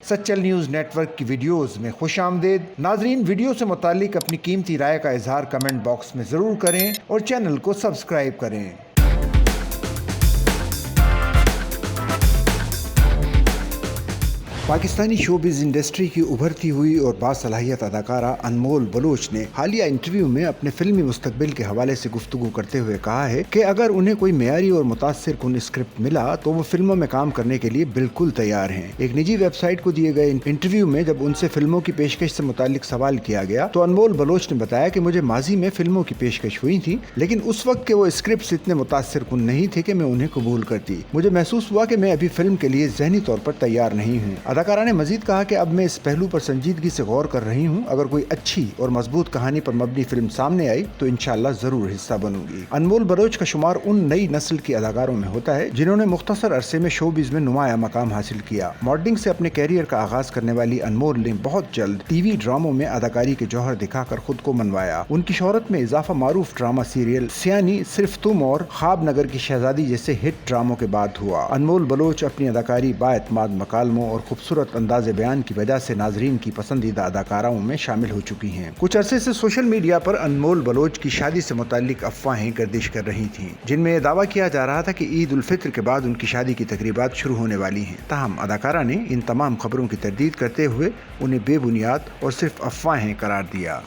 Sachal news network की videos में खुश आमदेद। नाजरीन, वीडियो से मुतालिक अपनी कीमती राय का इजहार कमेंट बॉक्स में ज़रूर करें और चैनल को सब्सक्राइब करें। पाकिस्तानी शोबिज़ इंडस्ट्री की उभरती हुई और बासलाहियत अदाकारा अनमोल बलोच ने हालिया इंटरव्यू में अपने फिल्मी मुस्तकबिल के हवाले से गुफ्तगू करते हुए कहा है कि अगर उन्हें कोई मेयारी और मुतासिर कुन स्क्रिप्ट मिला तो वो फिल्मों में काम करने के लिए बिल्कुल तैयार हैं। एक निजी वेबसाइट को दिए गए इंटरव्यू में जब उनसे फिल्मों की पेशकश से मुतालिक सवाल किया गया तो अनमोल बलोच ने बताया कि मुझे माजी में फिल्मों की पेशकश हुई थी, लेकिन उस वक्त के वो स्क्रिप्ट इतने मुतासिर कुन नहीं थे कि मैं उन्हें कबूल करती। मुझे महसूस हुआ कि मैं अभी फिल्म के लिए ज़हनी तौर पर तैयार नहीं हूँ। अदाकारा ने मजीद कहा कि अब मैं इस पहलू पर संजीदगी से गौर कर रही हूँ। अगर कोई अच्छी और मजबूत कहानी पर मबनी फिल्म सामने आई तो इंशाअल्लाह जरूर हिस्सा बनूंगी। अनमोल बलोच का शुमार उन नई नस्ल के अदाकारों में होता है जिन्होंने मुख्तसर अरसे में शोबिज़ में नुमाया मकाम हासिल किया। मॉडलिंग से अपने कैरियर का आगाज करने वाली अनमोल ने बहुत जल्द टीवी ड्रामों में अदाकारी के जौहर दिखाकर खुद को मनवाया। उनकी शोहरत में इजाफा मारूफ ड्रामा सीरियल सियानी, सिर्फ तुम और ख्वाब नगर की शहजादी जैसे हिट ड्रामों के बाद हुआ। अनमोल बलोच अपनी अदाकारी, बाएतमाद मकालमों और खूबसूरत अंदाज़ बयान की वजह से नाजरीन की पसंदीदा अदाकाराओं में शामिल हो चुकी हैं। कुछ अरसे से सोशल मीडिया पर अनमोल बलोच की शादी से मुताल्लिक अफवाहें गर्दिश कर रही थीं, जिनमें यह दावा किया जा रहा था कि ईद उल फित्र के बाद उनकी शादी की तकरीबात शुरू होने वाली हैं। ताहम अदाकारा ने इन तमाम खबरों की तरदीद करते हुए उन्हें बेबुनियाद और सिर्फ अफवाहें करार दिया।